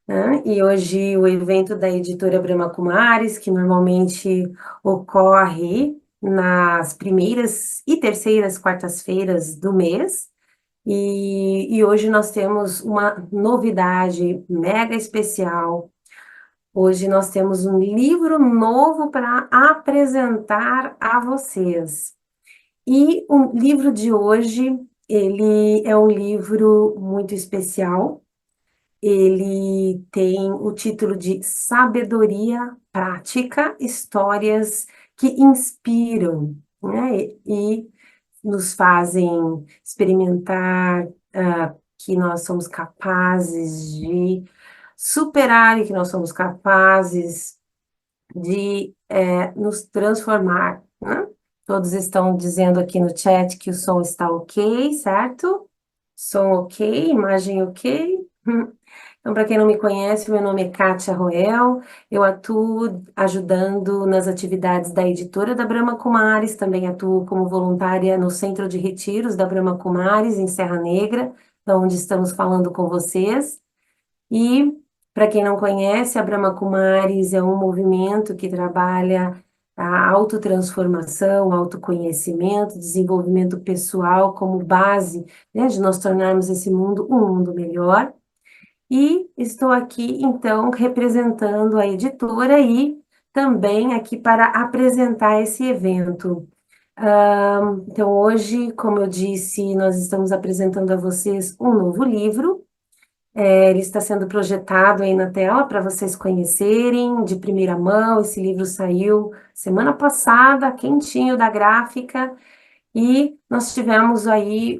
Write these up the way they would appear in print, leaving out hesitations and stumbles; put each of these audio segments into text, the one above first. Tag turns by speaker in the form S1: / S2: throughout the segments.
S1: né? E hoje o evento da editora Brahma Kumaris, que normalmente ocorre nas primeiras e terceiras quartas-feiras do mês. E hoje nós temos uma novidade mega especial. Hoje nós temos um livro novo para apresentar a vocês. E o livro de hoje, ele é um livro muito especial. Ele tem o título de Sabedoria Prática, Histórias que Inspiram, né? E nos fazem experimentar que nós somos capazes de superar e que nós somos capazes de nos transformar, né? Todos estão dizendo aqui no chat que o som está ok, certo? Som ok, imagem ok. Então, para quem não me conhece, meu nome é Kátia Roel, eu atuo ajudando nas atividades da editora da Brahma Kumaris, também atuo como voluntária no Centro de Retiros da Brahma Kumaris, em Serra Negra, onde estamos falando com vocês. E, para quem não conhece, a Brahma Kumaris é um movimento que trabalha a autotransformação, autoconhecimento, desenvolvimento pessoal como base, né, de nós tornarmos esse mundo um mundo melhor. E estou aqui, então, representando a editora e também aqui para apresentar esse evento. Então, hoje, como eu disse, nós estamos apresentando a vocês um novo livro. Ele está sendo projetado aí na tela para vocês conhecerem de primeira mão. Esse livro saiu semana passada, quentinho da gráfica, e nós tivemos aí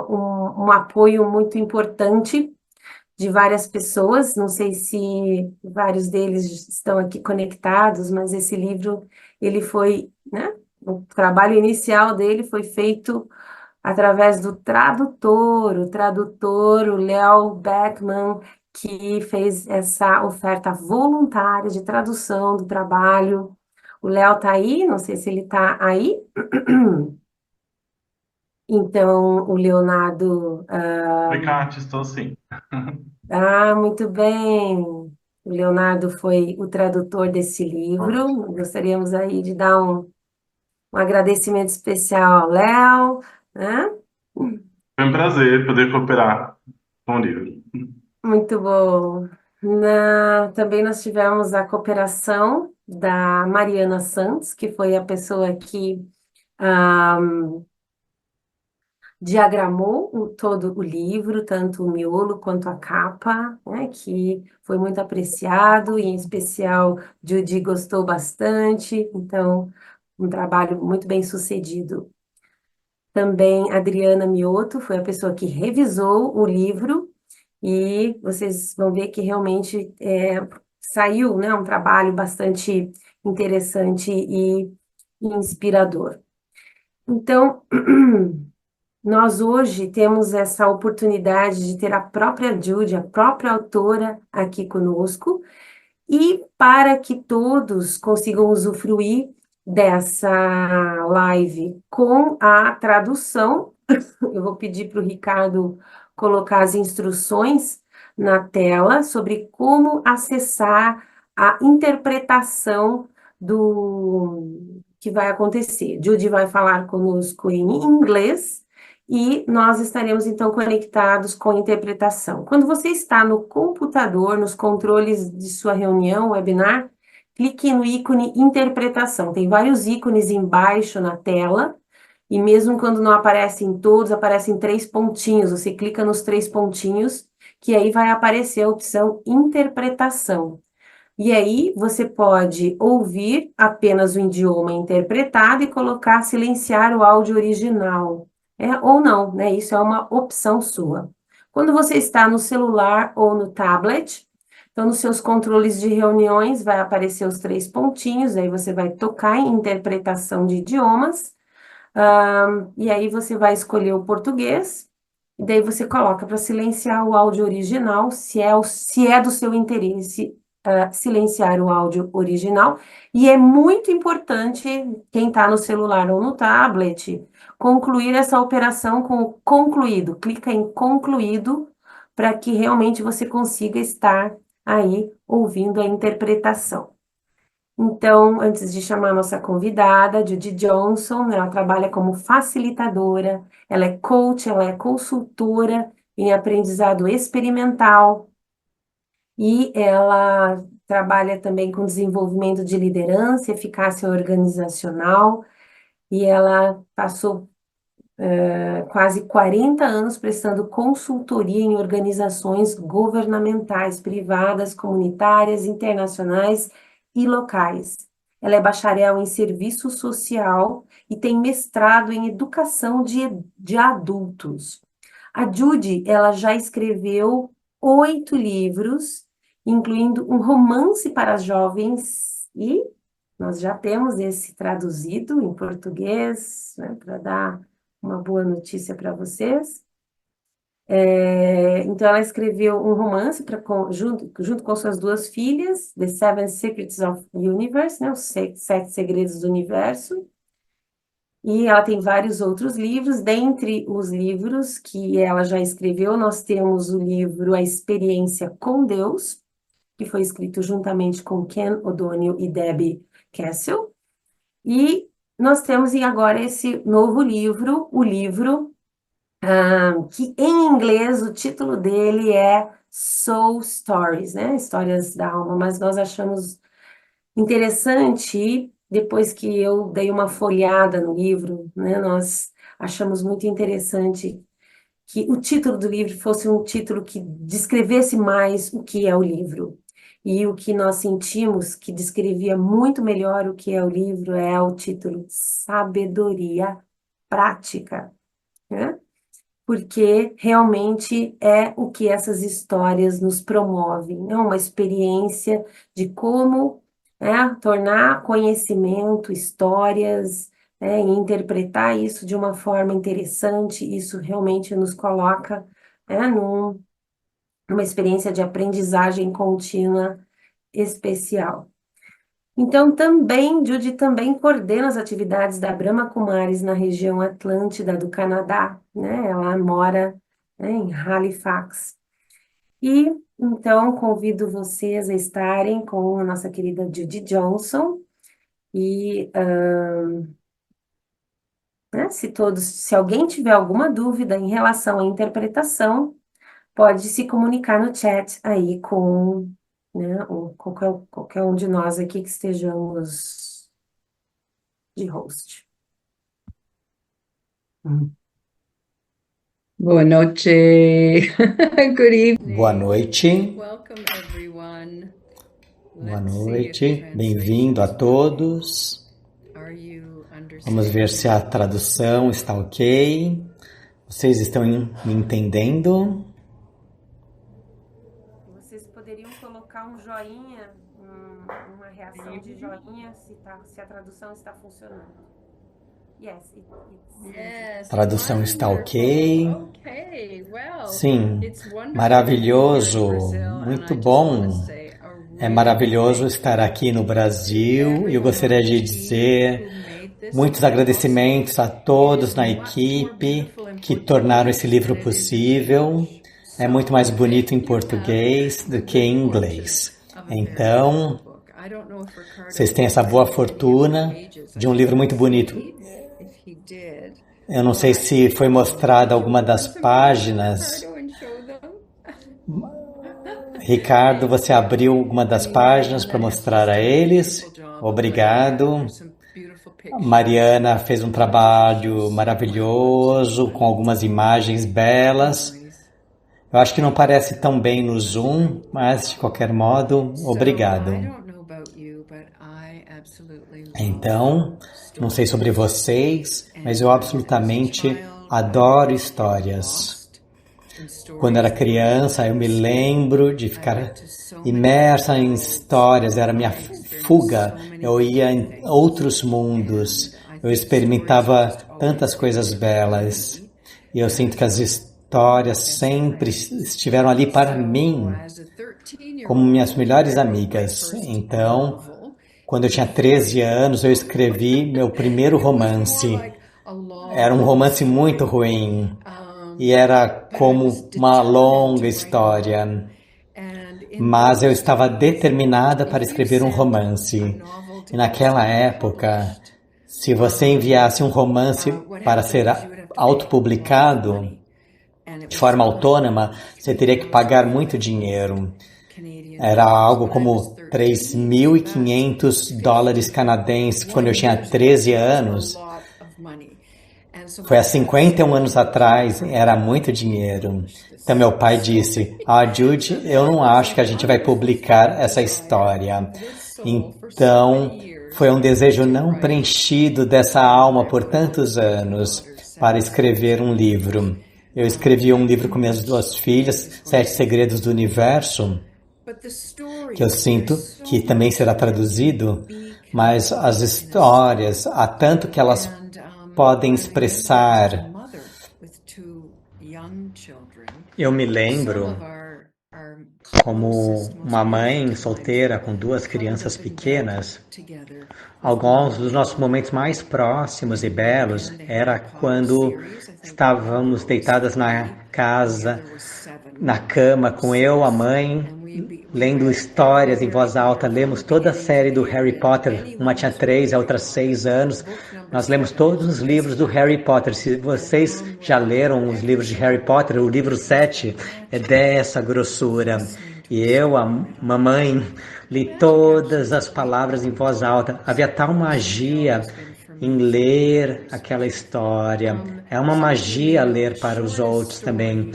S1: um apoio muito importante de várias pessoas. Não sei se vários deles estão aqui conectados, mas esse livro, ele foi, né? O trabalho inicial dele foi feito através do tradutor, o Léo Beckman, que fez essa oferta voluntária de tradução do trabalho. O Léo está aí, não sei se ele está aí. Então, o Leonardo.
S2: Oi, Kátia, estou sim.
S1: Muito bem. O Leonardo foi o tradutor desse livro.
S2: Ótimo.
S1: Gostaríamos aí de dar um agradecimento especial ao Léo, né?
S2: Foi um prazer poder cooperar com o livro.
S1: Muito bom. Também nós tivemos a cooperação da Mariana Santos, que foi a pessoa que ah, diagramou todo o livro, tanto o miolo quanto a capa, né, que foi muito apreciado, e em especial Judy gostou bastante, então, um trabalho muito bem sucedido. Também Adriana Mioto foi a pessoa que revisou o livro, e vocês vão ver que realmente saiu, né, um trabalho bastante interessante e inspirador. Então, nós hoje temos essa oportunidade de ter a própria Judy, a própria autora aqui conosco, e para que todos consigam usufruir dessa live com a tradução, eu vou pedir para o Ricardo colocar as instruções na tela sobre como acessar a interpretação do que vai acontecer. Judy vai falar conosco em inglês e nós estaremos então conectados com a interpretação. Quando você está no computador, nos controles de sua reunião, webinar, clique no ícone interpretação. Tem vários ícones embaixo na tela. E mesmo quando não aparecem todos, aparecem três pontinhos. Você clica nos três pontinhos, que aí vai aparecer a opção interpretação. E aí você pode ouvir apenas o idioma interpretado e colocar silenciar o áudio original, ou não, né? Isso é uma opção sua. Quando você está no celular ou no tablet, então nos seus controles de reuniões vai aparecer os três pontinhos, aí você vai tocar em interpretação de idiomas, e aí você vai escolher o português, e daí você coloca para silenciar o áudio original, se é do seu interesse, silenciar o áudio original. E é muito importante, quem está no celular ou no tablet, concluir essa operação com o concluído. Clica em concluído para que realmente você consiga estar aí ouvindo a interpretação. Então, antes de chamar a nossa convidada, Judy Johnson, ela trabalha como facilitadora, ela é coach, ela é consultora em aprendizado experimental e ela trabalha também com desenvolvimento de liderança, eficácia organizacional, e ela passou quase 40 anos prestando consultoria em organizações governamentais, privadas, comunitárias, internacionais e locais. Ela é bacharel em serviço social e tem mestrado em educação de adultos. A Judy, ela já escreveu 8 livros, incluindo um romance para jovens, e nós já temos esse traduzido em português, né, para dar uma boa notícia para vocês. Então, ela escreveu um romance junto com suas 2 filhas, The Seven Secrets of the Universe, né, os 7 segredos do universo. E ela tem vários outros livros. Dentre os livros que ela já escreveu, nós temos o livro A Experiência com Deus, que foi escrito juntamente com Ken O'Donnell e Debbie Castle. E nós temos agora esse novo livro, o livro que em inglês o título dele é Soul Stories, né? Histórias da alma, mas nós achamos interessante, depois que eu dei uma folhada no livro, né? Nós achamos muito interessante que o título do livro fosse um título que descrevesse mais o que é o livro. E o que nós sentimos que descrevia muito melhor o que é o livro é o título Sabedoria Prática, né? Porque realmente é o que essas histórias nos promovem, né? Uma experiência de como, né, tornar conhecimento, histórias, né, e interpretar isso de uma forma interessante. Isso realmente nos coloca, né, numa experiência de aprendizagem contínua especial. Então, também, Judy também coordena as atividades da Brahma Kumaris na região Atlântida do Canadá, né? Ela mora, né, em Halifax. E, então, convido vocês a estarem com a nossa querida Judy Johnson. E, né, se alguém tiver alguma dúvida em relação à interpretação, pode se comunicar no chat aí com, né, qualquer um de nós aqui que estejamos de host.
S3: Boa noite. Good evening.
S4: Boa noite,
S3: Welcome everyone.
S4: boa
S3: Let's see if
S4: noite,
S3: translation
S4: bem-vindo a
S3: is
S4: todos.
S3: Are you
S4: Vamos ver se a
S3: understanding?
S4: tradução está ok. Vocês estão me entendendo?
S1: Vocês poderiam colocar um joinha, uma reação de joinha, se a tradução está funcionando. Yes,
S3: Yes.
S4: Tradução está ok?
S3: Okay. Well,
S4: Sim,
S3: it's wonderful to be here in
S4: maravilhoso,
S3: Brazil, and
S4: muito
S3: I just want to
S4: bom.
S3: say a
S4: É
S3: really
S4: maravilhoso
S3: big
S4: estar
S3: thank
S4: aqui no
S3: you to
S4: Brasil e eu
S3: everyone
S4: gostaria
S3: on the
S4: de
S3: team
S4: dizer
S3: who made this
S4: muitos
S3: possible.
S4: agradecimentos a
S3: It
S4: todos
S3: is
S4: na
S3: much more
S4: equipe
S3: beautiful in
S4: que tornaram esse
S3: Portuguese
S4: livro
S3: than it is in
S4: possível.
S3: English.
S4: É muito mais
S3: So
S4: bonito em
S3: you have
S4: português
S3: the
S4: do que em
S3: good fortune
S4: inglês.
S3: of a very
S4: Então,
S3: beautiful book. I don't know if Ricardo
S4: vocês têm essa boa fortuna de um livro muito bonito.
S3: if he did.
S4: Eu não sei se foi mostrada alguma das páginas.
S3: Ricardo and show them.
S4: Ricardo, você abriu alguma das páginas para mostrar a eles? Obrigado. Mariana fez um trabalho maravilhoso com algumas imagens belas. Eu acho que não parece tão bem no Zoom, mas de qualquer modo, obrigado. Então, não sei sobre vocês, mas eu absolutamente adoro histórias. Quando era criança, eu me lembro de ficar imersa em histórias, era minha fuga. Eu ia em outros mundos, eu experimentava tantas coisas belas. E eu sinto que as histórias sempre estiveram ali para mim, como minhas melhores amigas. Então, quando eu tinha 13 anos, eu escrevi meu primeiro romance. Era um romance muito ruim. E era como uma longa história. mas eu estava determinada para escrever um romance. E naquela época, se você enviasse um romance para ser autopublicado de forma autônoma, você teria que pagar muito dinheiro. Era algo como $3.500 canadenses quando eu tinha 13 anos. Foi há 51 anos atrás, era muito dinheiro. Então meu pai disse, Judy, eu não acho que a gente vai publicar essa história. Então, foi um desejo não preenchido dessa alma por tantos anos para escrever um livro. Eu escrevi um livro com minhas 2 filhas, 7 Segredos do Universo, que eu sinto que também será traduzido, mas as histórias, há tanto que elas podem expressar. Eu me lembro como uma mãe solteira com 2 crianças pequenas. Alguns dos nossos momentos mais próximos e belos era quando estávamos deitadas na casa, na cama, com eu, a mãe, lendo histórias em voz alta. Lemos toda a série do Harry Potter. Uma tinha 3, a outra 6 anos. Nós lemos todos os livros do Harry Potter. Se vocês já leram os livros de Harry Potter, o livro 7 é dessa grossura. E eu, a mamãe, li todas as palavras em voz alta. Havia tal magia em ler aquela história. É uma magia ler para os outros também.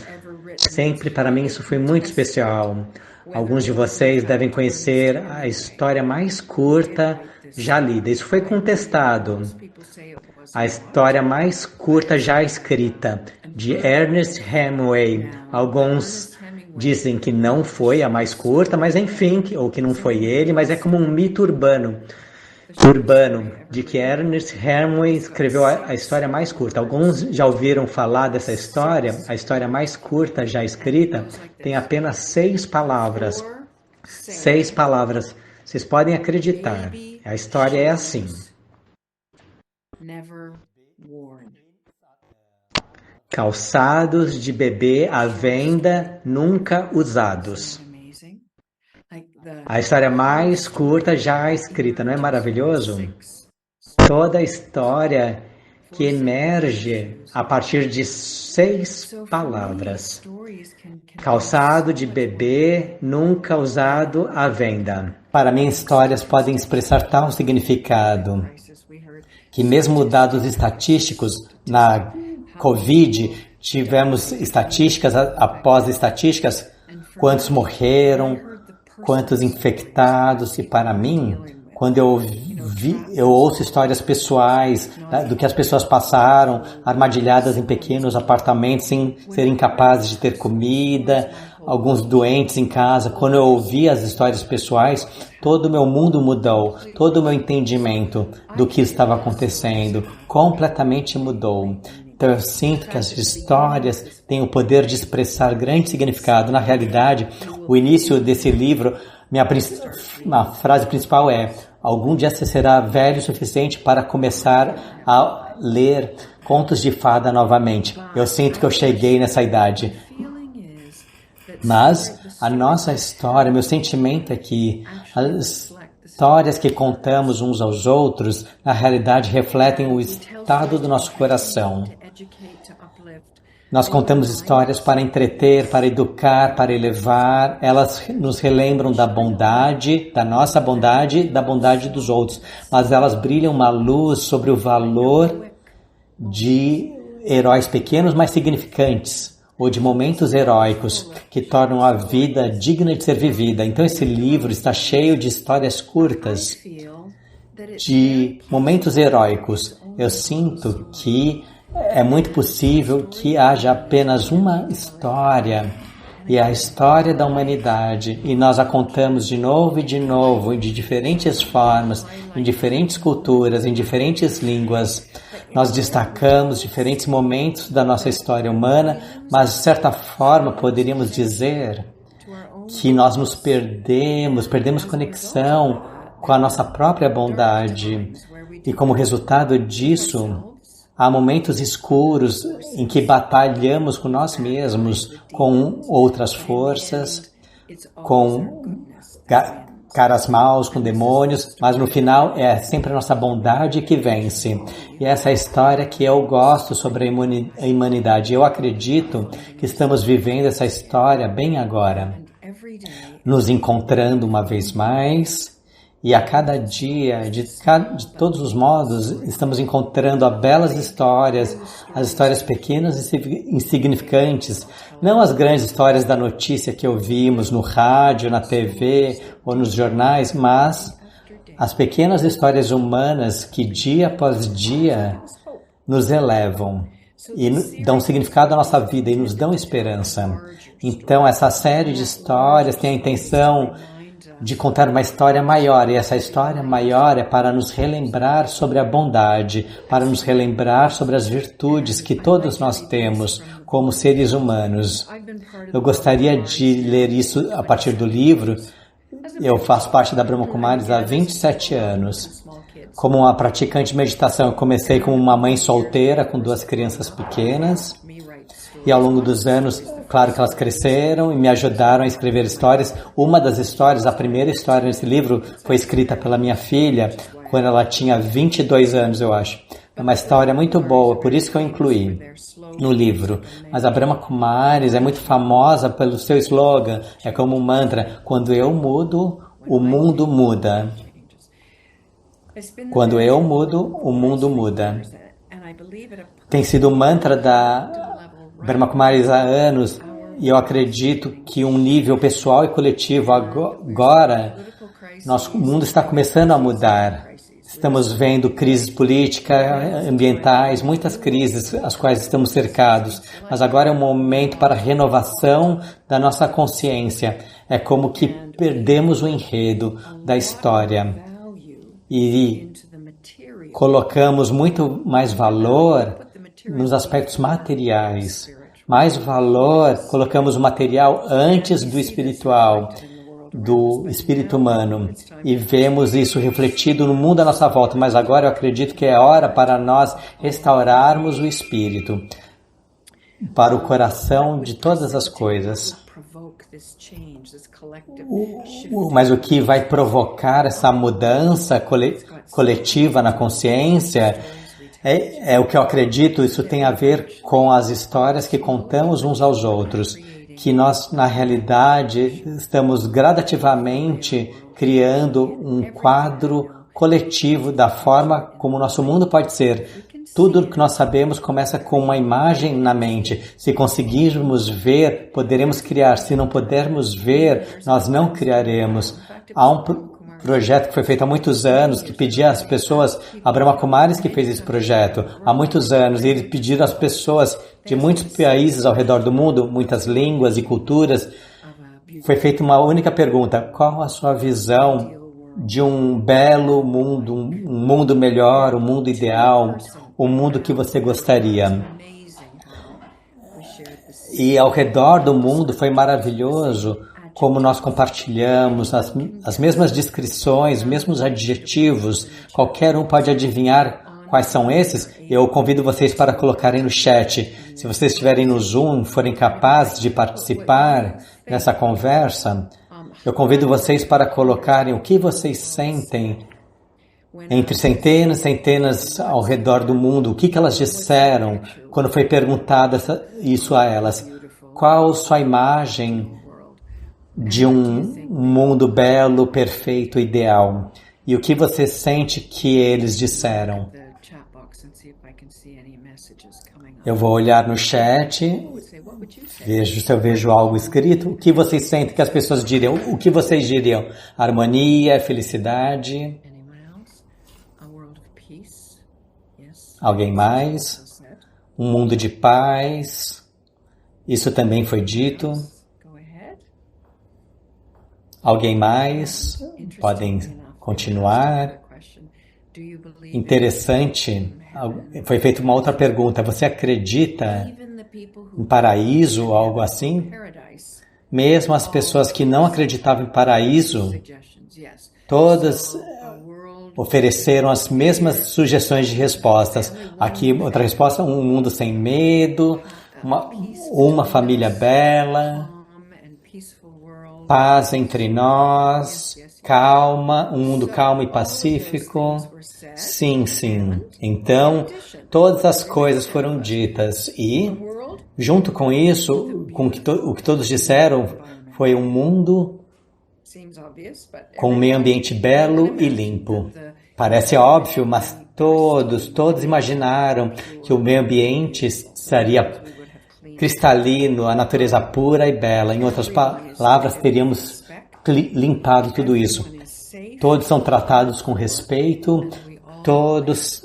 S4: Sempre para mim isso foi muito especial. Alguns de vocês devem conhecer a história mais curta já lida. Isso foi contestado. A história mais curta já escrita, de Ernest Hemingway. Alguns dizem que não foi a mais curta, mas enfim, ou que não foi ele, mas é como um mito urbano, de que Ernest Hemingway escreveu a história mais curta. Alguns já ouviram falar dessa história. A história mais curta já escrita tem apenas 6 palavras. 6 palavras. Vocês podem acreditar. A história é assim. Calçados de bebê à venda, nunca usados. A história mais curta já escrita, não é maravilhoso? Toda a história que emerge a partir de 6 palavras. Calçado de bebê, nunca usado à venda. Para mim, histórias podem expressar tal significado que mesmo dados estatísticos na Covid, tivemos estatísticas após estatísticas, quantos morreram, quantos infectados, e para mim, quando eu ouço histórias pessoais do que as pessoas passaram, armadilhadas em pequenos apartamentos sem serem capazes de ter comida, alguns doentes em casa, quando eu ouvi as histórias pessoais, todo o meu mundo mudou, todo o meu entendimento do que estava acontecendo completamente mudou. Então eu sinto que as histórias têm o poder de expressar grande significado. Na realidade, o início desse livro, a frase principal é: algum dia você será velho o suficiente para começar a ler contos de fada novamente. Eu sinto que eu cheguei nessa idade. Mas a nossa história, meu sentimento é que as histórias que contamos uns aos outros, na realidade, refletem o estado do nosso coração. Nós contamos histórias para entreter, para educar, para elevar. Elas nos relembram da bondade, da nossa bondade, da bondade dos outros. Mas elas brilham uma luz sobre o valor de heróis pequenos, mas significantes, ou de momentos heróicos que tornam a vida digna de ser vivida. Então esse livro está cheio de histórias curtas, de momentos heróicos. Eu sinto que é muito possível que haja apenas uma história, e a história da humanidade, e nós a contamos de novo, de diferentes formas, em diferentes culturas, em diferentes línguas. Nós destacamos diferentes momentos da nossa história humana, mas de certa forma poderíamos dizer que nós nos perdemos conexão com a nossa própria bondade, e como resultado disso, há momentos escuros em que batalhamos com nós mesmos, com outras forças, com caras maus, com demônios, mas no final é sempre a nossa bondade que vence. E essa é a história que eu gosto sobre a humanidade. Eu acredito que estamos vivendo essa história bem agora, nos encontrando uma vez mais, e a cada dia, de todos os modos, estamos encontrando belas histórias, as histórias pequenas e insignificantes, não as grandes histórias da notícia que ouvimos no rádio, na TV ou nos jornais, mas as pequenas histórias humanas que dia após dia nos elevam e dão significado à nossa vida e nos dão esperança. Então, essa série de histórias tem a intenção de contar uma história maior, e essa história maior é para nos relembrar sobre a bondade, para nos relembrar sobre as virtudes que todos nós temos como seres humanos. Eu gostaria de ler isso a partir do livro. Eu faço parte da Brahma Kumaris há 27 anos. Como uma praticante de meditação, eu comecei como uma mãe solteira com 2 crianças pequenas. E ao longo dos anos, claro que elas cresceram e me ajudaram a escrever histórias. Uma das histórias, a primeira história nesse livro, foi escrita pela minha filha quando ela tinha 22 anos, eu acho. É uma história muito boa, por isso que eu incluí no livro. Mas a Brahma Kumaris é muito famosa pelo seu slogan, é como um mantra: quando eu mudo, o mundo muda. Quando eu mudo, o mundo muda. Tem sido o mantra da Brahma Kumaris há anos, e eu acredito que um nível pessoal e coletivo agora, nosso mundo está começando a mudar. Estamos vendo crises políticas, ambientais, muitas crises às quais estamos cercados, mas agora é um momento para a renovação da nossa consciência. É como que perdemos o enredo da história e colocamos muito mais valor nos aspectos materiais. Mais valor, colocamos o material antes do espiritual, do espírito humano, e vemos isso refletido no mundo à nossa volta. Mas agora eu acredito que é hora para nós restaurarmos o espírito para o coração de todas as coisas. Mas o que vai provocar essa mudança coletiva na consciência é o que eu acredito. Isso tem a ver com as histórias que contamos uns aos outros, que nós, na realidade, estamos gradativamente criando um quadro coletivo da forma como o nosso mundo pode ser. Tudo que nós sabemos começa com uma imagem na mente. Se conseguirmos ver, poderemos criar. Se não pudermos ver, nós não criaremos. Há um projeto que foi feito há muitos anos, que pedia às pessoas, a Brahma Kumaris que fez esse projeto há muitos anos, e eles pediram às pessoas de muitos países ao redor do mundo, muitas línguas e culturas. Foi feita uma única pergunta: qual a sua visão de um belo mundo, um mundo melhor, um mundo ideal, um mundo que você gostaria? E ao redor do mundo foi maravilhoso como nós compartilhamos as mesmas descrições, os mesmos adjetivos. Qualquer um pode adivinhar quais são esses. Eu convido vocês para colocarem no chat. Se vocês estiverem no Zoom, forem capazes de participar nessa conversa, eu convido vocês para colocarem o que vocês sentem entre centenas e centenas ao redor do mundo. O que elas disseram quando foi perguntada isso a elas? Qual sua imagem de um mundo belo, perfeito, ideal? E o que você sente que eles disseram? Eu vou olhar no chat, vejo se eu vejo algo escrito. O que vocês sentem que as pessoas diriam? O que vocês diriam? Harmonia, felicidade? Alguém mais? Um mundo de paz? Isso também foi dito. Alguém mais? Podem continuar. Interessante. Foi feita uma outra pergunta. Você acredita em paraíso ou algo assim? Mesmo as pessoas que não acreditavam em paraíso, todas ofereceram as mesmas sugestões de respostas. Aqui, outra resposta: um mundo sem medo, uma família bela. paz entre nós, calma, um mundo calmo e pacífico. Sim, sim. Então, todas as coisas foram ditas e, junto com isso, com o que todos disseram, foi um mundo com um meio ambiente belo e limpo. Parece óbvio, mas todos imaginaram que o meio ambiente estaria cristalino, a natureza pura e bela. Em outras palavras, teríamos limpado tudo isso. Todos são tratados com respeito, todos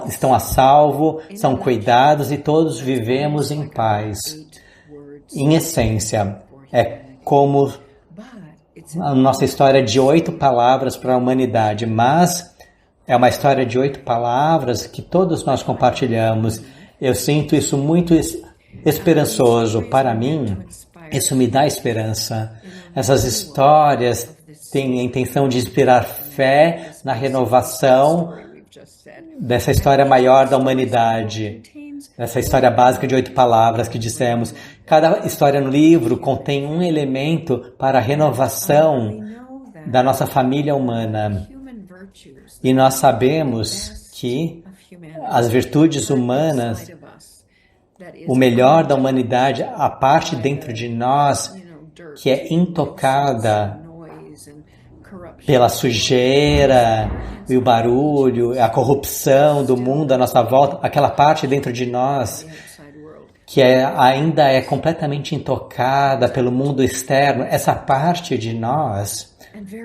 S4: estão a salvo, são cuidados e todos vivemos em paz. Em essência, é como a nossa história de 8 palavras para a humanidade, mas é uma história de 8 palavras que todos nós compartilhamos. Eu sinto isso muito esperançoso. Para mim, isso me dá esperança. Essas histórias têm a intenção de inspirar fé na renovação dessa história maior da humanidade. Essa história básica de 8 palavras que dissemos. Cada história no livro contém um elemento para a renovação da nossa família humana. E nós sabemos que as virtudes humanas, o melhor da humanidade, a parte dentro de nós que é intocada pela sujeira e o barulho, a corrupção do mundo à nossa volta, aquela parte dentro de nós que ainda é completamente intocada pelo mundo externo, essa parte de nós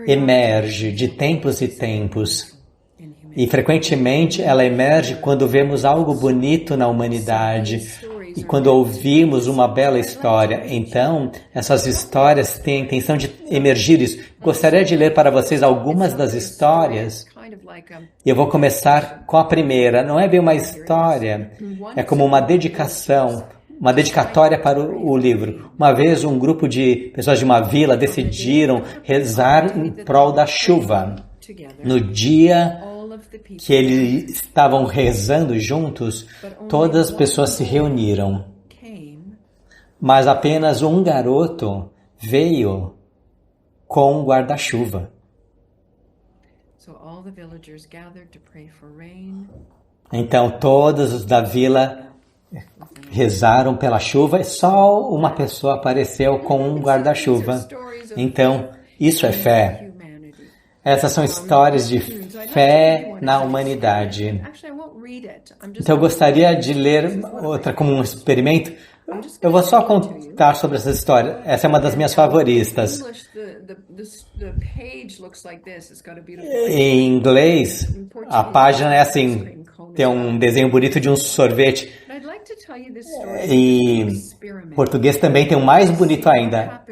S4: emerge de tempos e tempos. E frequentemente ela emerge quando vemos algo bonito na humanidade e quando ouvimos uma bela história. Então, essas histórias têm a intenção de emergir isso. Gostaria de ler para vocês algumas das histórias. E eu vou começar com a primeira. Não é bem uma história, é como uma dedicação, uma dedicatória para o livro. Uma vez um grupo de pessoas de uma vila decidiram rezar em prol da chuva. No dia que eles estavam rezando juntos, todas as pessoas se reuniram. Mas apenas um garoto veio com um guarda-chuva. Então todos os da vila rezaram pela chuva e só uma pessoa apareceu com um guarda-chuva. Então, isso é fé. Essas são histórias de fé na humanidade. Então eu gostaria de ler outra como um experimento. Eu vou só contar sobre essa história. Essa é uma das minhas favoritas. Em inglês, a página é assim, tem um desenho bonito de um sorvete. E em português também tem um mais bonito ainda.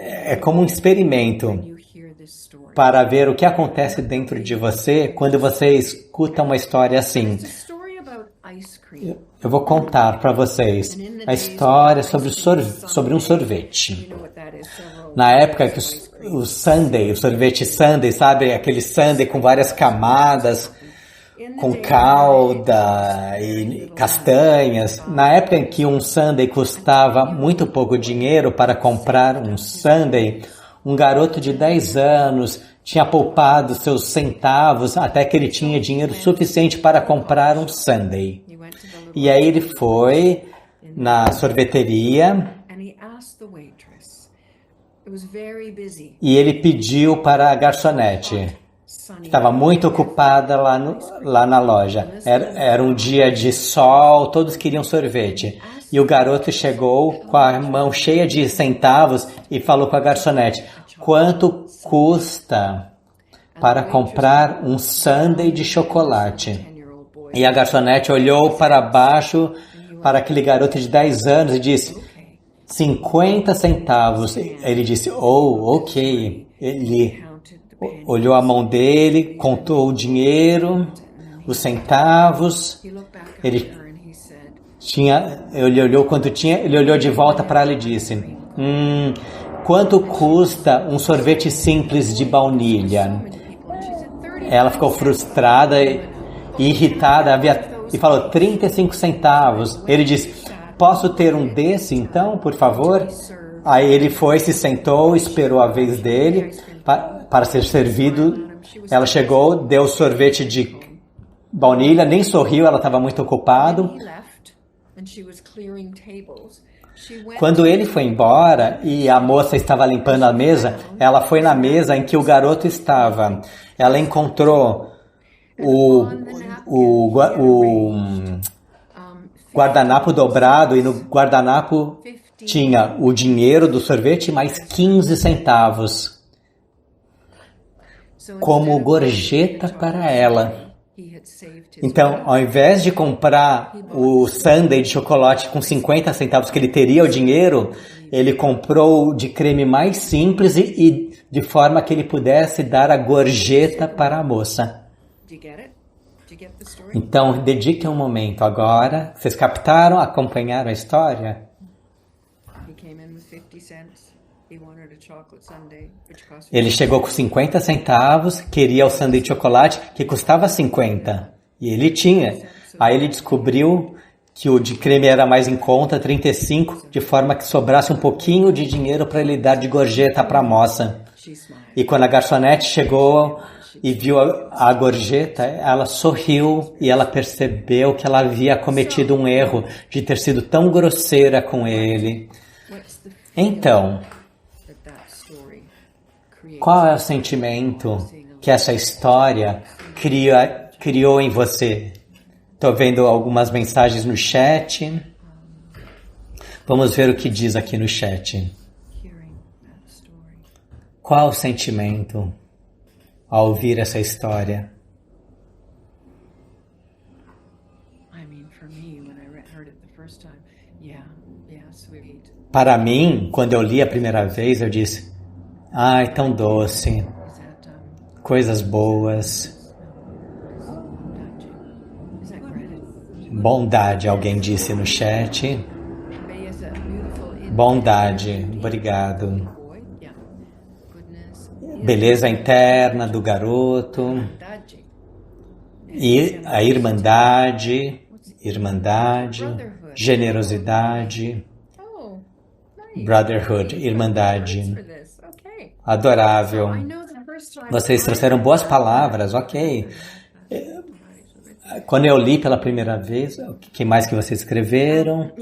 S4: É como um experimento para ver o que acontece dentro de você quando você escuta uma história assim. Eu vou contar para vocês a história sobre um sorvete. Na época que o sorvete sundae, sabe? Aquele sundae com várias camadas, com calda e castanhas. Na época em que um sundae custava muito pouco dinheiro para comprar um sundae, um garoto de 10 anos tinha poupado seus centavos até que ele tinha dinheiro suficiente para comprar um sundae. E aí ele foi na sorveteria e ele pediu para a garçonete, que estava muito ocupada lá na loja. Era um dia de sol, todos queriam sorvete. E o garoto chegou com a mão cheia de centavos e falou com a garçonete: quanto custa para comprar um sundae de chocolate? E a garçonete olhou para baixo para aquele garoto de 10 anos e disse: 50 centavos. Ele disse: oh, ok. Ele olhou a mão dele, contou o dinheiro, os centavos. Ele olhou quanto tinha, ele olhou de volta para ela e disse: quanto custa um sorvete simples de baunilha? Ela ficou frustrada e irritada e falou: 35 centavos. Ele disse: posso ter um desse então, por favor? Aí ele foi, se sentou, esperou a vez dele para ser servido. Ela chegou, deu sorvete de baunilha, nem sorriu, ela estava muito ocupada. Quando ele foi embora e a moça estava limpando a mesa, ela foi na mesa em que o garoto estava. Ela encontrou o guardanapo dobrado e no guardanapo tinha o dinheiro do sorvete mais 15 centavos como gorjeta para ela. Então, ao invés de comprar o sundae de chocolate com 50 centavos que ele teria o dinheiro, ele comprou de creme mais simples e de forma que ele pudesse dar a gorjeta para a moça. Então, dedique um momento agora. Vocês captaram, acompanharam a história? Ele chegou com 50 centavos, queria o sundae de chocolate que custava 50. E ele tinha. Aí ele descobriu que o de creme era mais em conta, 35, de forma que sobrasse um pouquinho de dinheiro para ele dar de gorjeta para a moça. E quando a garçonete chegou e viu a gorjeta, ela sorriu e ela percebeu que ela havia cometido um erro de ter sido tão grosseira com ele. Então, qual é o sentimento que essa história criou em você? Estou vendo algumas mensagens no chat. Vamos ver o que diz aqui no chat. Qual o sentimento ao ouvir essa história? Para mim, quando eu li a primeira vez, eu disse, ai, tão doce, coisas boas. Bondade, alguém disse no chat. Bondade, obrigado. Beleza interna do garoto. E a irmandade, generosidade, brotherhood, irmandade. Adorável. Vocês trouxeram boas palavras, ok. Quando eu li pela primeira vez, o que mais que vocês escreveram?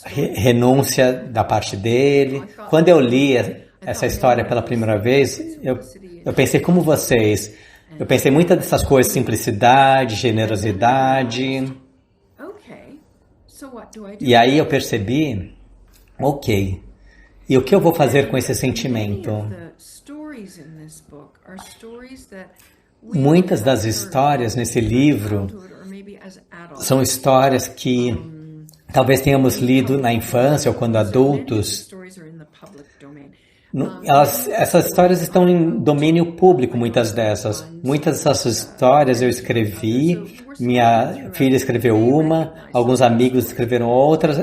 S4: Renúncia da parte dele. Quando eu li essa história pela primeira vez, eu pensei como vocês. Eu pensei muitas dessas coisas, simplicidade, generosidade. E aí eu percebi, ok, e o que eu vou fazer com esse sentimento? Muitas das histórias nesse livro são histórias que talvez tenhamos lido na infância ou quando adultos. Essas histórias estão em domínio público, muitas dessas. Muitas dessas histórias eu escrevi, minha filha escreveu uma, alguns amigos escreveram outras,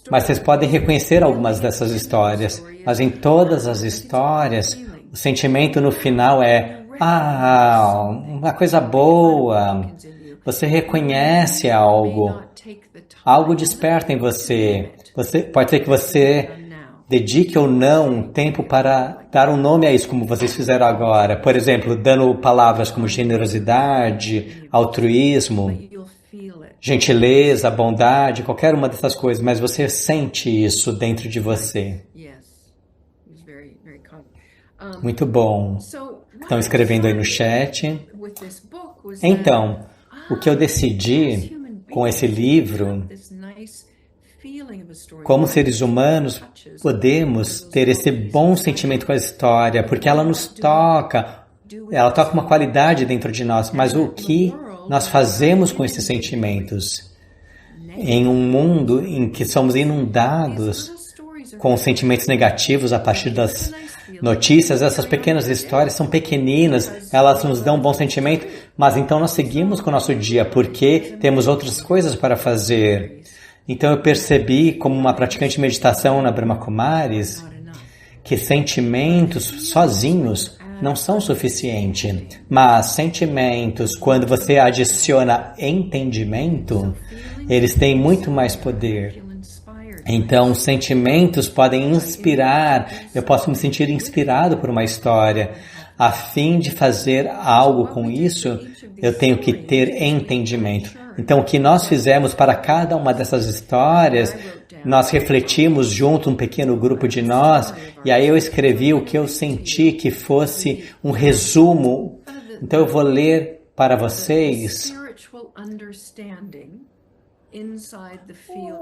S4: mas vocês podem reconhecer algumas dessas histórias. Mas em todas as histórias, o sentimento no final é, uma coisa boa. Você reconhece algo desperta em você. Pode ser que você dedique ou não tempo para dar um nome a isso, como vocês fizeram agora. Por exemplo, dando palavras como generosidade, altruísmo, gentileza, bondade, qualquer uma dessas coisas, mas você sente isso dentro de você. Muito bom. Estão escrevendo aí no chat. Então, o que eu decidi com esse livro, como seres humanos, podemos ter esse bom sentimento com a história, porque ela nos toca, ela toca uma qualidade dentro de nós, mas o que nós fazemos com esses sentimentos? Em um mundo em que somos inundados com sentimentos negativos a partir das notícias, essas pequenas histórias são pequeninas, elas nos dão um bom sentimento, mas então nós seguimos com o nosso dia, porque temos outras coisas para fazer. Então eu percebi, como uma praticante de meditação na Brahma Kumaris, que sentimentos sozinhos não são suficientes. Mas sentimentos, quando você adiciona entendimento, eles têm muito mais poder. Então, sentimentos podem inspirar, eu posso me sentir inspirado por uma história. A fim de fazer algo com isso, eu tenho que ter entendimento. Então, o que nós fizemos para cada uma dessas histórias, nós refletimos junto, um pequeno grupo de nós, e aí eu escrevi o que eu senti que fosse um resumo. Então, eu vou ler para vocês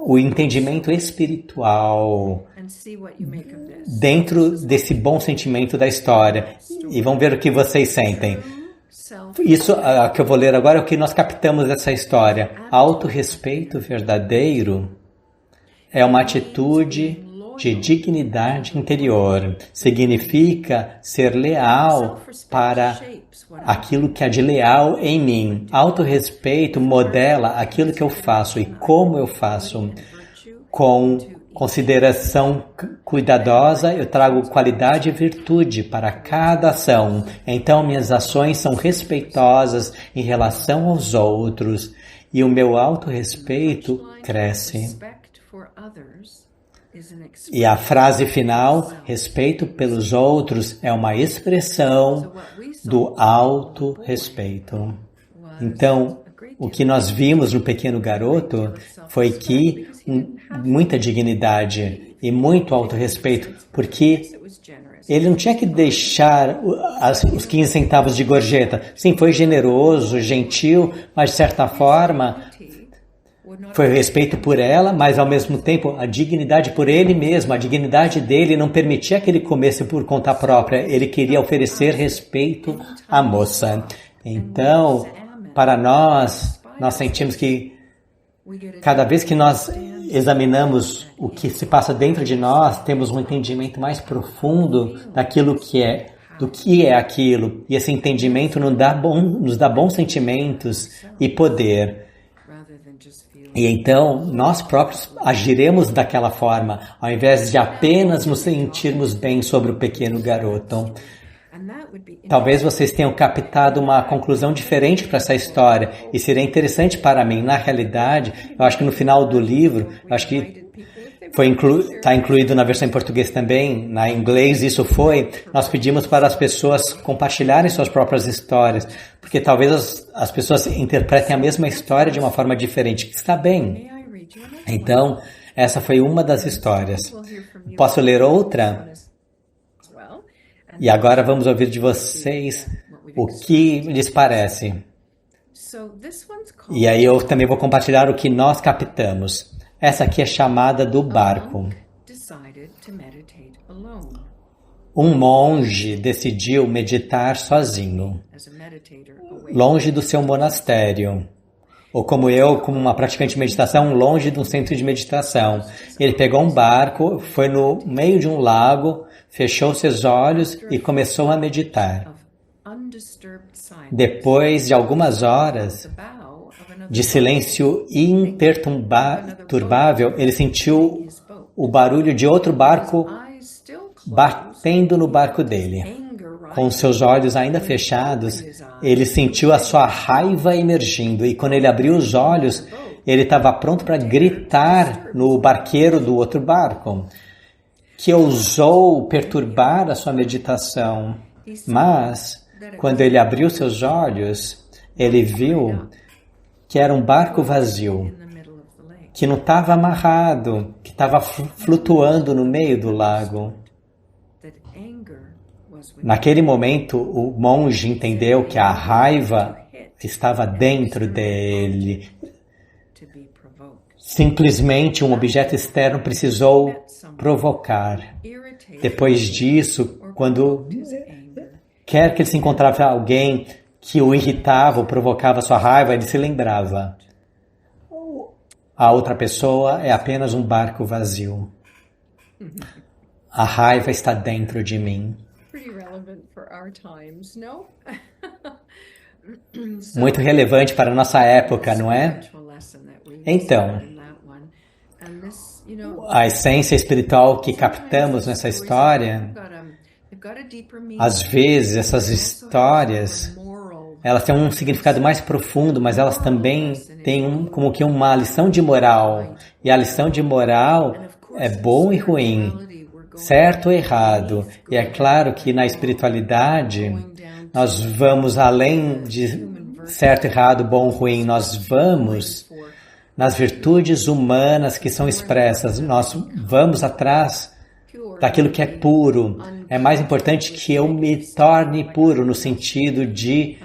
S4: o entendimento espiritual dentro desse bom sentimento da história. E vamos ver o que vocês sentem. Isso que eu vou ler agora é o que nós captamos dessa história. Autorrespeito verdadeiro é uma atitude de dignidade interior. Significa ser leal para aquilo que há de leal em mim. Autorrespeito modela aquilo que eu faço e como eu faço. Com consideração cuidadosa, eu trago qualidade e virtude para cada ação. Então, minhas ações são respeitosas em relação aos outros e o meu autorrespeito cresce. E a frase final, respeito pelos outros, é uma expressão do autorrespeito. Então, o que nós vimos no pequeno garoto foi que muita dignidade e muito autorrespeito, porque ele não tinha que deixar os 15 centavos de gorjeta. Sim, foi generoso, gentil, mas de certa forma foi o respeito por ela, mas ao mesmo tempo a dignidade por ele mesmo, a dignidade dele não permitia que ele comesse por conta própria, ele queria oferecer respeito à moça. Então, para nós sentimos que cada vez que nós examinamos o que se passa dentro de nós, temos um entendimento mais profundo daquilo que é, do que é aquilo, e esse entendimento nos dá bons sentimentos e poder. E então, nós próprios agiremos daquela forma, ao invés de apenas nos sentirmos bem sobre o pequeno garoto. Talvez vocês tenham captado uma conclusão diferente para essa história, e seria interessante para mim. Na realidade, eu acho que no final do livro, eu acho que está incluído na versão em português também, na inglês nós pedimos para as pessoas compartilharem suas próprias histórias, porque talvez as pessoas interpretem a mesma história de uma forma diferente, que está bem. Então, essa foi uma das histórias. Posso ler outra? E agora vamos ouvir de vocês o que lhes parece. E aí eu também vou compartilhar o que nós captamos. Essa aqui é chamada do barco. Um monge decidiu meditar sozinho, longe do seu monastério. Ou como uma praticante de meditação, longe de um centro de meditação. Ele pegou um barco, foi no meio de um lago, fechou seus olhos e começou a meditar. Depois de algumas horas de silêncio imperturbável, ele sentiu o barulho de outro barco batendo no barco dele. Com seus olhos ainda fechados, ele sentiu a sua raiva emergindo, e quando ele abriu os olhos, ele estava pronto para gritar no barqueiro do outro barco, que ousou perturbar a sua meditação. Mas, quando ele abriu seus olhos, ele viu que era um barco vazio, que não estava amarrado, que estava flutuando no meio do lago. Naquele momento, o monge entendeu que a raiva estava dentro dele. Simplesmente um objeto externo precisou provocar. Depois disso, quando quer que ele se encontrava alguém que o irritava ou provocava sua raiva, ele se lembrava: a outra pessoa é apenas um barco vazio. A raiva está dentro de mim. Muito relevante para a nossa época, não é? Então, a essência espiritual que captamos nessa história Às vezes, essas histórias, elas têm um significado mais profundo, mas elas também têm como que uma lição de moral. E a lição de moral é bom e ruim, certo ou errado. E é claro que na espiritualidade, nós vamos além de certo, errado, bom, ruim. Nós vamos nas virtudes humanas que são expressas. Nós vamos atrás daquilo que é puro. É mais importante que eu me torne puro no sentido de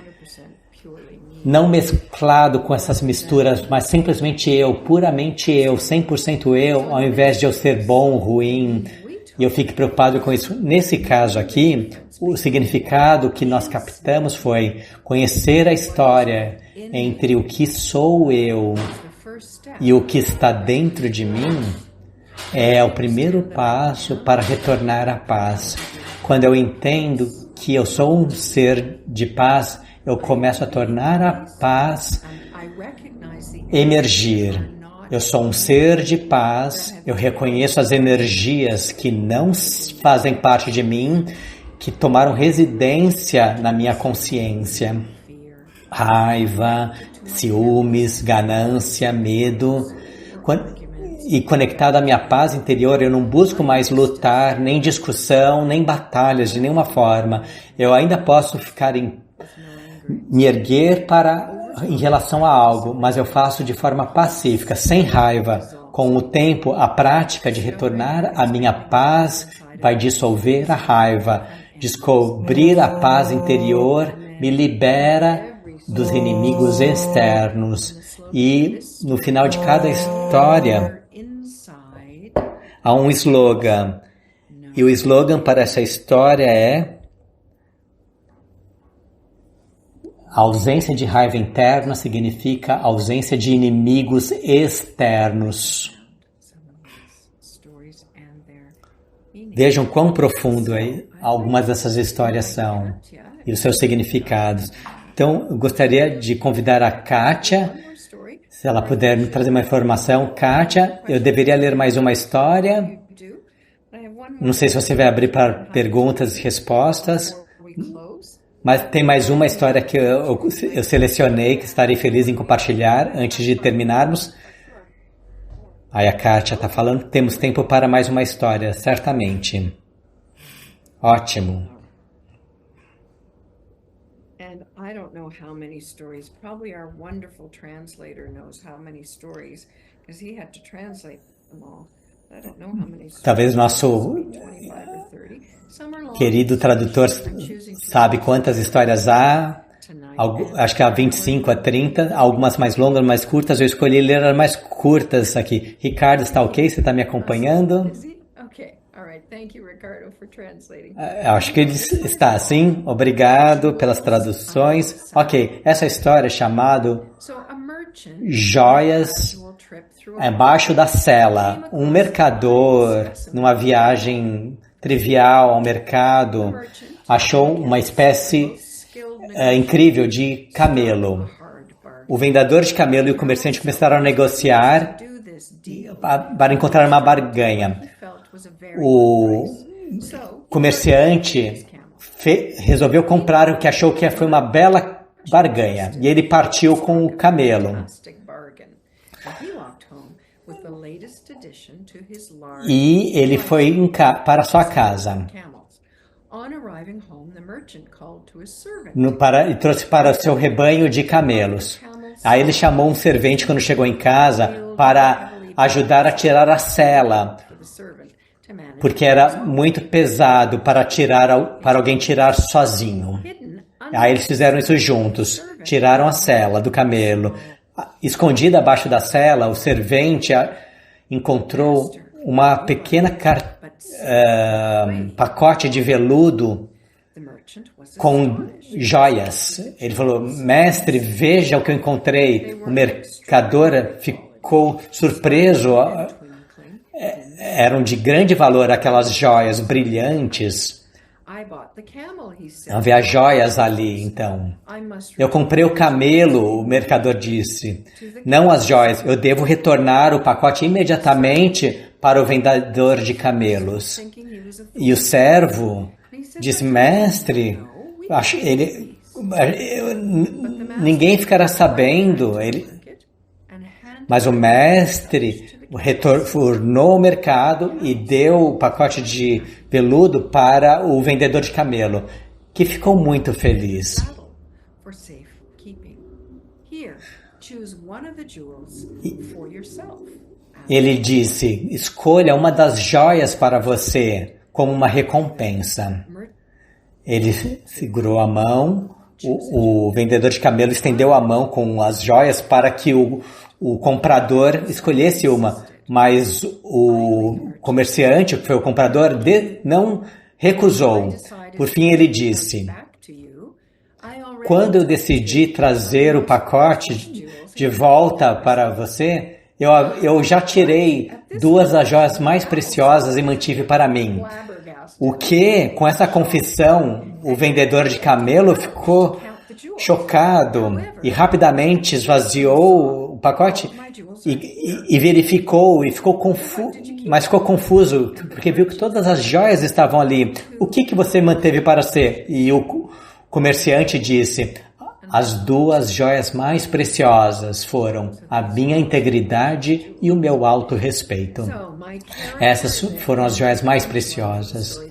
S4: não mesclado com essas misturas, mas simplesmente eu, puramente eu, 100% eu, ao invés de eu ser bom ou ruim, e eu fico preocupado com isso. Nesse caso aqui, o significado que nós captamos foi conhecer a história entre o que sou eu e o que está dentro de mim é o primeiro passo para retornar à paz. Quando eu entendo que eu sou um ser de paz, eu começo a tornar a paz emergir. Eu sou um ser de paz, eu reconheço as energias que não fazem parte de mim, que tomaram residência na minha consciência. Raiva, ciúmes, ganância, medo. E conectado à minha paz interior, eu não busco mais lutar, nem discussão, nem batalhas de nenhuma forma. Eu ainda posso me erguer em relação a algo, mas eu faço de forma pacífica, sem raiva. Com o tempo, a prática de retornar à minha paz vai dissolver a raiva. Descobrir a paz interior me libera dos inimigos externos. E no final de cada história há um slogan. E o slogan para essa história é: a ausência de raiva interna significa ausência de inimigos externos. Vejam quão profundo algumas dessas histórias são e os seus significados. Então, eu gostaria de convidar a Kátia, se ela puder me trazer uma informação. Kátia, eu deveria ler mais uma história. Não sei se você vai abrir para perguntas e respostas. Mas tem mais uma história que eu selecionei, que estarei feliz em compartilhar antes de terminarmos. Aí a Kátia está falando, temos tempo para mais uma história, certamente. Ótimo.
S3: And I don't know how many stories. Probably our wonderful translator knows how many stories, because he had to translate them all. I don't know how many stories.
S4: Talvez nosso querido tradutor sabe quantas histórias há. Acho que há 25 a 30, algumas mais longas, mais curtas. Eu escolhi ler as mais curtas aqui. Ricardo, está ok? Você está me acompanhando? Acho que ele está assim. Obrigado pelas traduções. Ok, essa história é chamada Joias Embaixo da Cela. Um mercador, numa viagem trivial ao mercado, achou uma espécie incrível de camelo. O vendedor de camelo e o comerciante começaram a negociar para encontrar uma barganha. O comerciante resolveu comprar o que achou que foi uma bela barganha e ele partiu com o camelo. E ele foi para sua casa. E trouxe para o seu rebanho de camelos. Aí ele chamou um servente quando chegou em casa para ajudar a tirar a sela, porque era muito pesado para alguém tirar sozinho. Aí eles fizeram isso juntos, tiraram a sela do camelo. Escondida abaixo da sela, o servente encontrou uma pequena pacote de veludo com joias. Ele falou: mestre, veja o que eu encontrei. O mercador ficou surpreso. Eram de grande valor aquelas joias brilhantes. Havia joias ali, então. Eu comprei o camelo, o mercador disse. Não as joias. Eu devo retornar o pacote imediatamente para o vendedor de camelos. E o servo disse, mestre, ninguém ficará sabendo. Mas o mestre retornou ao mercado e deu o pacote de veludo para o vendedor de camelo, que ficou muito feliz. Ele disse, escolha uma das joias para você como uma recompensa. Ele segurou a mão, o vendedor de camelo estendeu a mão com as joias para que o comprador escolhesse uma, mas o comerciante, que foi o comprador, não recusou. Por fim, ele disse, quando eu decidi trazer o pacote de volta para você, eu já tirei 2 das joias mais preciosas e mantive para mim. O que, com essa confissão, o vendedor de camelo ficou chocado e rapidamente esvaziou o pacote e verificou e ficou confuso, porque viu que todas as joias estavam ali. O que você manteve para você? E o comerciante disse, as 2 joias mais preciosas foram a minha integridade e o meu autorrespeito. Essas foram as joias mais preciosas.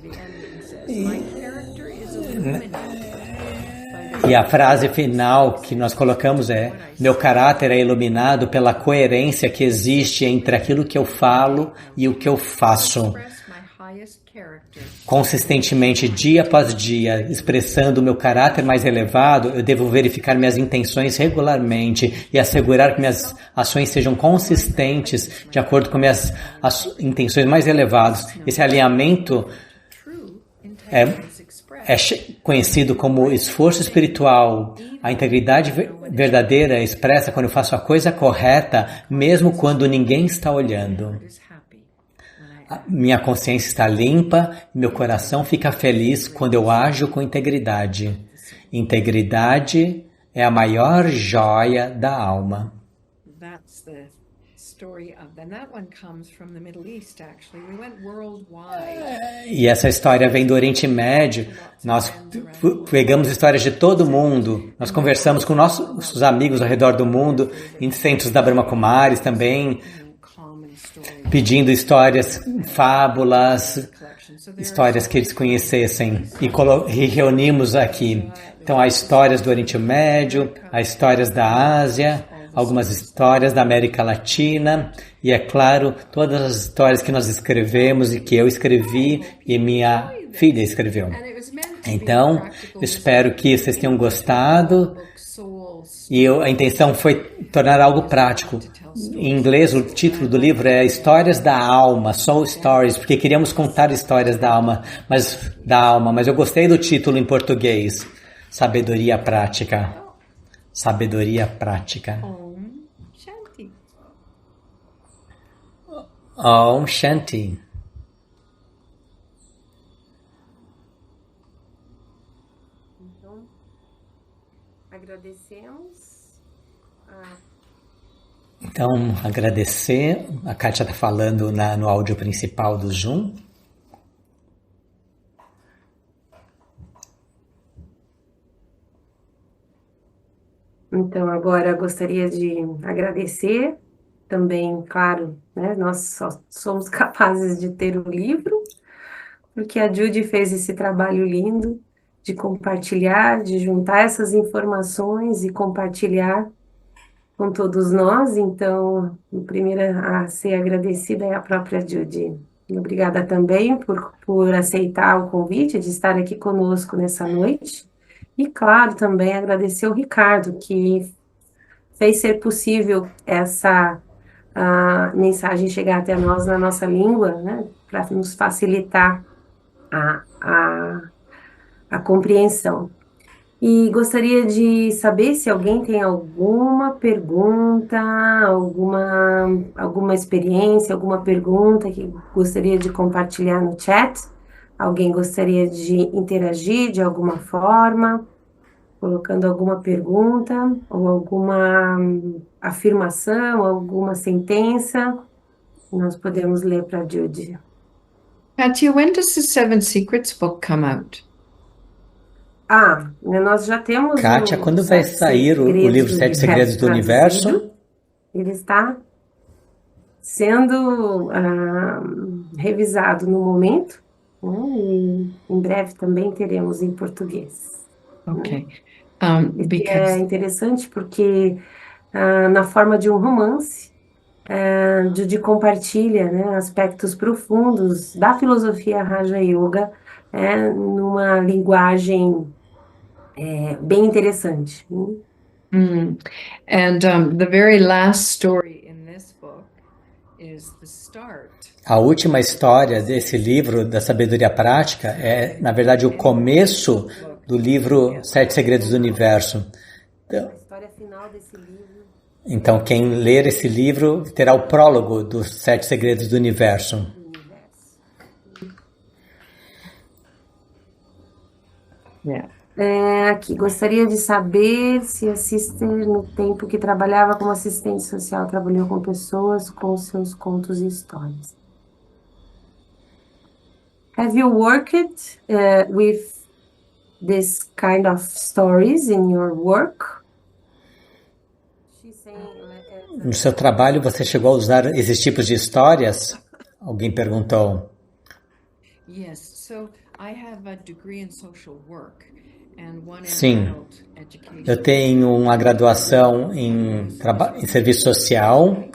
S4: E a frase final que nós colocamos é, meu caráter é iluminado pela coerência que existe entre aquilo que eu falo e o que eu faço. Consistentemente, dia após dia, expressando o meu caráter mais elevado, eu devo verificar minhas intenções regularmente e assegurar que minhas ações sejam consistentes de acordo com minhas intenções mais elevadas. Esse alinhamento é conhecido como esforço espiritual. A integridade verdadeira é expressa quando eu faço a coisa correta, mesmo quando ninguém está olhando. Minha consciência está limpa, meu coração fica feliz quando eu ajo com integridade. Integridade é a maior joia da alma. E essa história vem do Oriente Médio. Nós pegamos histórias de todo mundo. Nós conversamos com nossos amigos ao redor do mundo, em centros da Brahma Kumaris também, pedindo histórias, fábulas, histórias que eles conhecessem. E reunimos aqui. Então, há histórias do Oriente Médio, há histórias da Ásia, algumas histórias da América Latina e, é claro, todas as histórias que nós escrevemos e que eu escrevi e minha filha escreveu. Então, eu espero que vocês tenham gostado e a intenção foi tornar algo prático. Em inglês, o título do livro é Histórias da Alma, Soul Stories, porque queríamos contar histórias da alma, mas eu gostei do título em português, Sabedoria Prática. Sabedoria Prática. Om Shanti.
S1: Então, agradecemos.
S4: Então, agradecer. A Kátia está falando no áudio principal do Zoom.
S1: Então, agora gostaria de agradecer também, claro, né, nós só somos capazes de ter o livro, porque a Judy fez esse trabalho lindo de compartilhar, de juntar essas informações e compartilhar com todos nós. Então, a primeira a ser agradecida é a própria Judy. E obrigada também por aceitar o convite de estar aqui conosco nessa noite. E, claro, também agradecer ao Ricardo, que fez ser possível essa mensagem chegar até nós na nossa língua, né, para nos facilitar a compreensão. E gostaria de saber se alguém tem alguma pergunta, alguma experiência, alguma pergunta que gostaria de compartilhar no chat. Alguém gostaria de interagir de alguma forma, colocando alguma pergunta ou alguma afirmação, alguma sentença, nós podemos ler para a Judy.
S3: Katia, when does the Seven Secrets book come out?
S1: Nós já temos
S4: Kátia,
S1: o
S4: quando vai
S1: Sete
S4: sair o
S1: Segredos
S4: livro
S1: do
S4: Sete Segredos
S1: Universo
S4: do Universo?
S1: traduzido. Ele está sendo revisado no momento, né? E em breve também teremos em português.
S3: Okay.
S1: Esse é
S3: Because
S1: interessante porque na forma de um romance, Judy compartilha, né, aspectos profundos da filosofia Raja Yoga, numa linguagem bem interessante.
S3: and the very last story in this book is the start
S4: A última história desse livro da sabedoria prática é, na verdade, o começo do livro Sete Segredos do Universo.
S1: A história final desse livro.
S4: Então, quem ler esse livro terá o prólogo dos Sete Segredos do Universo.
S3: Yeah.
S1: Aqui, gostaria de saber se a Sister, no tempo que trabalhava como assistente social, trabalhou com pessoas com seus contos e histórias. Have you worked with this kind of stories in your work? She's saying,
S4: No seu trabalho, você chegou a usar esses tipos de histórias? Alguém perguntou.
S3: Yes, so I have a degree in social work and one in
S4: Sim.
S3: adult education.
S4: Eu tenho uma graduação em serviço social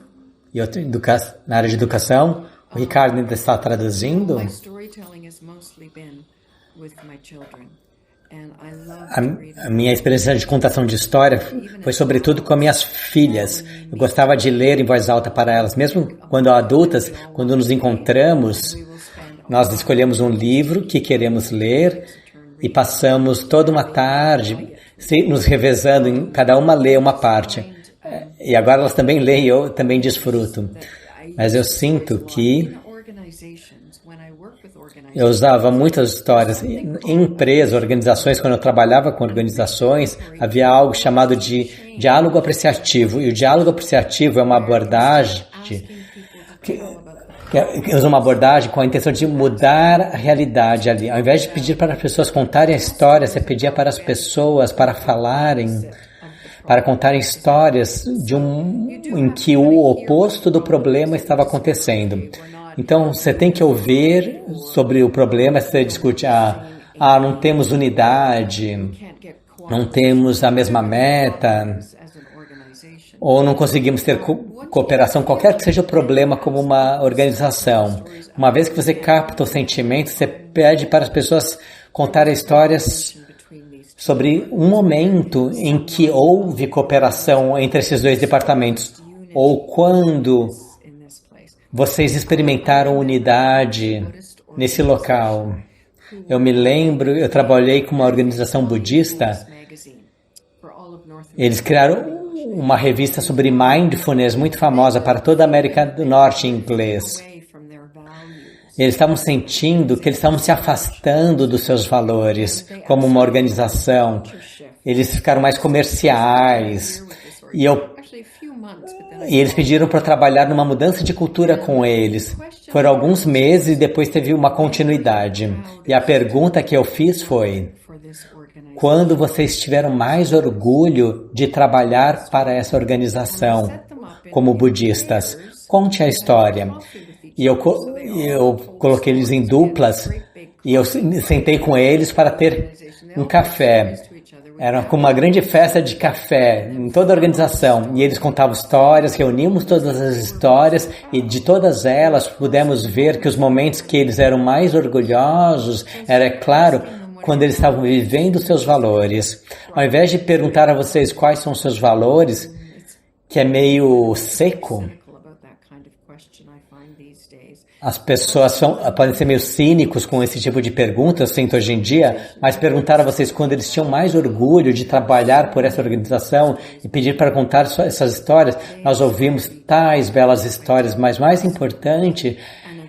S4: e outra na área de educação. O Ricardo ainda está traduzindo.
S3: My storytelling has mostly been with my children. And I love to read
S4: A minha experiência de contação de história foi sobretudo com minhas filhas. Eu gostava de ler em voz alta para elas, mesmo quando adultas, quando nos encontramos, nós escolhemos um livro que queremos ler e passamos toda uma tarde nos revezando, em cada uma lê uma parte. E agora elas também leem e eu também desfruto. Mas eu sinto que eu usava muitas histórias. Em empresas, organizações, quando eu trabalhava com organizações, havia algo chamado de diálogo apreciativo. E o diálogo apreciativo é uma abordagem que usa uma abordagem com a intenção de mudar a realidade ali. Ao invés de pedir para as pessoas contarem a história, você pedia para as pessoas para falarem, para contarem histórias em que o oposto do problema estava acontecendo. Então, você tem que ouvir sobre o problema, você discute, não temos unidade, não temos a mesma meta, ou não conseguimos ter cooperação, qualquer que seja o problema como uma organização. Uma vez que você capta o sentimento, você pede para as pessoas contarem histórias sobre um momento em que houve cooperação entre esses dois departamentos, ou quando vocês experimentaram unidade nesse local. Eu me lembro, eu trabalhei com uma organização budista. Eles criaram uma revista sobre mindfulness muito famosa para toda a América do Norte em inglês. Eles estavam sentindo que eles estavam se afastando dos seus valores como uma organização. Eles ficaram mais comerciais. E eles pediram para trabalhar numa mudança de cultura com eles. Foram alguns meses e depois teve uma continuidade. E a pergunta que eu fiz foi: quando vocês tiveram mais orgulho de trabalhar para essa organização como budistas? Conte a história. E eu coloquei eles em duplas e eu sentei com eles para ter um café. Era como uma grande festa de café em toda a organização. E eles contavam histórias, reunimos todas as histórias e de todas elas pudemos ver que os momentos que eles eram mais orgulhosos era, é claro, quando eles estavam vivendo seus valores. Ao invés de perguntar a vocês quais são os seus valores, que é meio seco, as pessoas podem ser meio cínicos com esse tipo de pergunta, eu sinto hoje em dia, mas perguntar a vocês quando eles tinham mais orgulho de trabalhar por essa organização e pedir para contar essas histórias, nós ouvimos tais belas histórias, mas mais importante,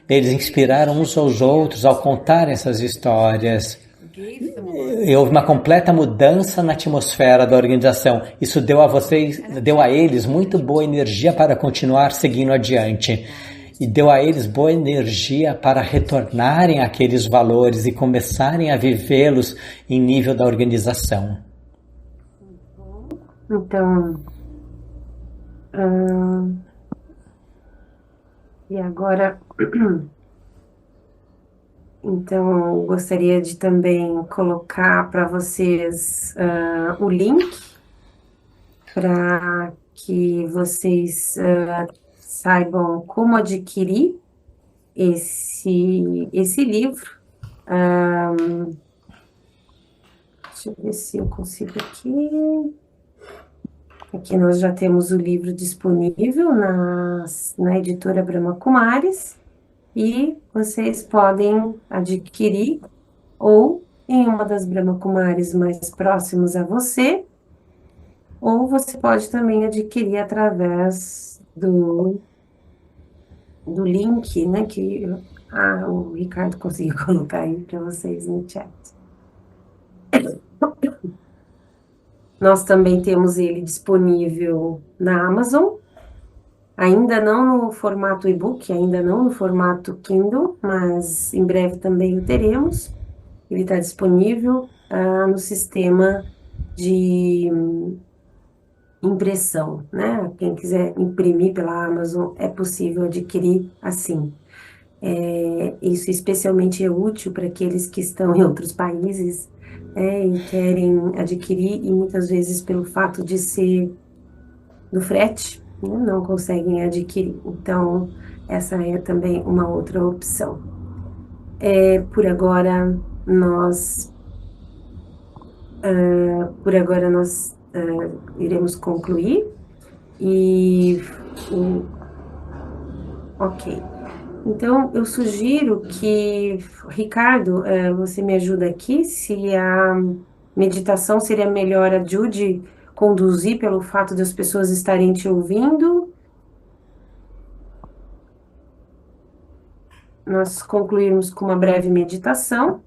S4: eles inspiraram uns aos outros ao contar essas histórias. E houve uma completa mudança na atmosfera da organização. Isso deu a eles muito boa energia para continuar seguindo adiante. e deu a eles boa energia para retornarem àqueles valores e começarem a vivê-los em nível da organização.
S1: Então, e agora, então, gostaria de também colocar para vocês o link para que vocês saibam como adquirir esse livro. Deixa eu ver se eu consigo aqui. Aqui nós já temos o livro disponível na editora Brahma Kumaris e vocês podem adquirir ou em uma das Brahma Kumaris mais próximas a você, ou você pode também adquirir através do link, né, que o Ricardo conseguiu colocar aí para vocês no chat. Nós também temos ele disponível na Amazon, ainda não no formato e-book, ainda não no formato Kindle, mas em breve também o teremos. Ele está disponível no sistema de impressão, né? Quem quiser imprimir pela Amazon, é possível adquirir assim. Isso especialmente é útil para aqueles que estão em outros países, e querem adquirir, e muitas vezes pelo fato de ser do frete, né, não conseguem adquirir. Então, essa é também uma outra opção. Por agora, nós iremos concluir ok. Então, eu sugiro que, Ricardo, você me ajuda aqui, se a meditação seria melhor a Judy conduzir pelo fato de as pessoas estarem te ouvindo. Nós concluirmos com uma breve meditação.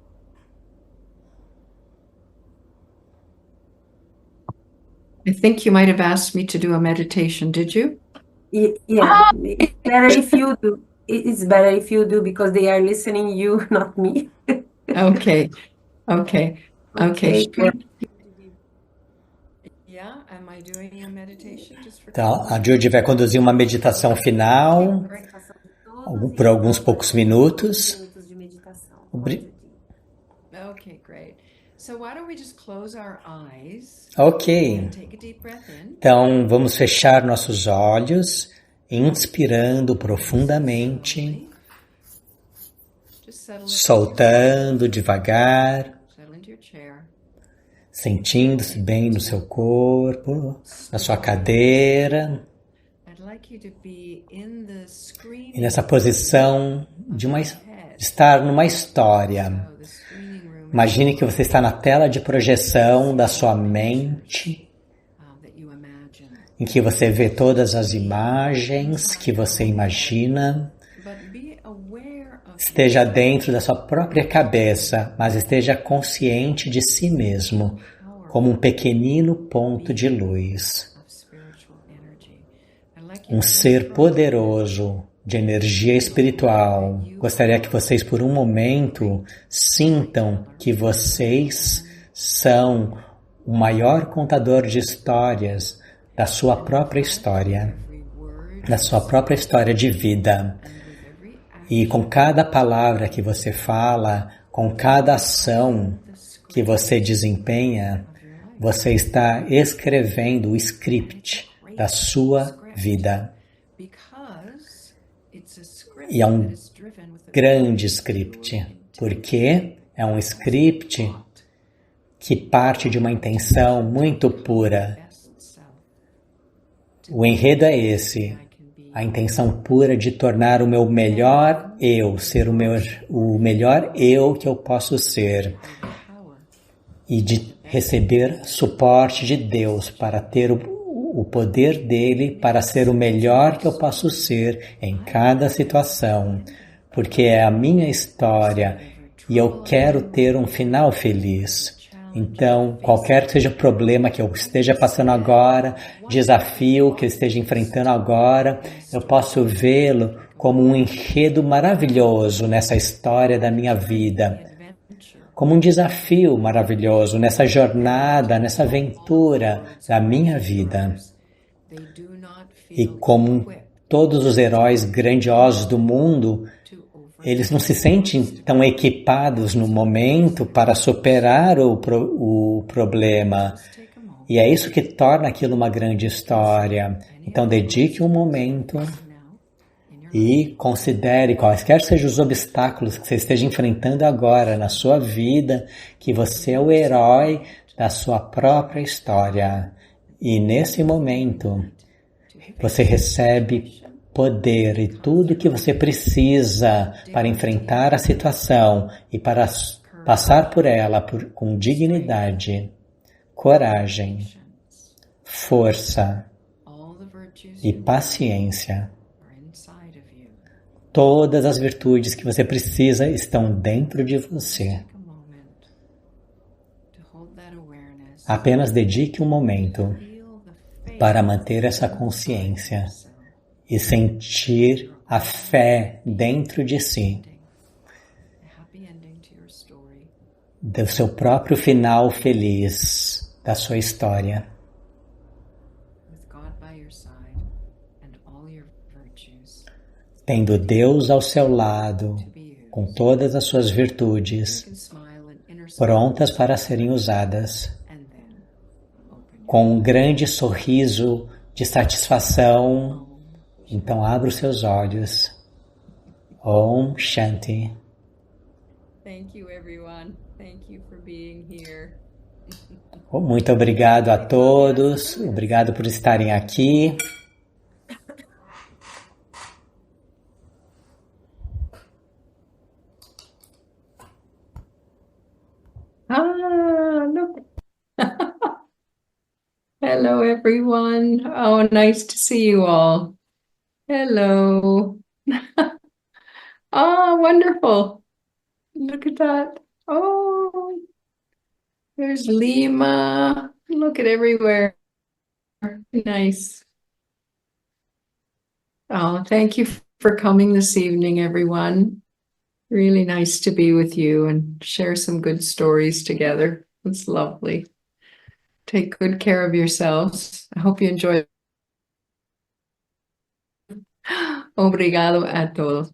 S3: I think you might have asked me to do a meditation, did you?
S1: Yeah, it's better if you do. It's better if you do because they are listening you, not me.
S3: Okay, sure. Yeah, am I doing a meditation just for
S4: Então, a Judy vai conduzir uma meditação final por alguns poucos minutos.
S3: Okay, great. So why don't we just close our eyes?
S4: Ok.
S3: Take a deep breath in.
S4: Então, vamos fechar nossos olhos, inspirando profundamente, soltando devagar,
S3: Settle into your chair.
S4: sentindo-se bem no seu corpo, na sua cadeira,
S3: I'd like you to be in the screen.
S4: e nessa posição de estar numa história.
S3: So the screening room
S4: Imagine que você está na tela de projeção da sua mente,
S3: that you imagine.
S4: em que você vê todas as imagens que você imagina.
S3: But be aware of
S4: Esteja dentro da sua própria cabeça, mas esteja consciente de si mesmo, como um pequenino ponto de luz,
S3: spiritual energy. I'd like you
S4: um
S3: to
S4: ser poderoso de energia espiritual. Gostaria que vocês, por um momento, sintam que vocês são o maior contador de histórias da sua própria história, da sua própria história de vida. E com cada palavra que você fala, com cada ação que você desempenha, você está escrevendo o script da sua vida. E é um grande script, porque é um script que parte de uma intenção muito pura. O enredo é esse, a intenção pura de tornar o meu melhor eu, ser o melhor eu que eu posso ser, e de receber suporte de Deus para ter o poder dele para ser o melhor que eu posso ser em cada situação, porque é a minha história e eu quero ter um final feliz. Então, qualquer que seja o problema que eu esteja passando agora, desafio que eu esteja enfrentando agora, eu posso vê-lo como um enredo maravilhoso nessa história da minha vida, como um desafio maravilhoso nessa jornada, nessa aventura da minha vida. E como todos os heróis grandiosos do mundo, eles não se sentem tão equipados no momento para superar o problema. E é isso que torna aquilo uma grande história. Então, dedique um momento e considere quaisquer sejam os obstáculos que você esteja enfrentando agora na sua vida, que você é o herói da sua própria história. E nesse momento, você recebe poder e tudo que você precisa para enfrentar a situação e para passar por ela com dignidade, coragem, força e paciência. Todas as virtudes que você precisa estão dentro de você. Apenas dedique um momento para manter essa consciência e sentir a fé dentro de si, do seu próprio final feliz da sua história. Tendo Deus ao seu lado, com todas as suas virtudes, prontas para serem usadas, com um grande sorriso de satisfação. Então abra os seus olhos. Om Shanti.
S3: Thank you, everyone. Thank you for being here.
S4: Muito obrigado a todos. Obrigado por estarem aqui.
S3: Look. Hello, everyone. Oh, nice to see you all. Hello. Oh, wonderful. Look at that. Oh, there's Lima. Look at everywhere. Nice. Oh, thank you for coming this evening, everyone. Really nice to be with you and share some good stories together. It's lovely. Take good care of yourselves. I hope you enjoy. Obrigado a todos.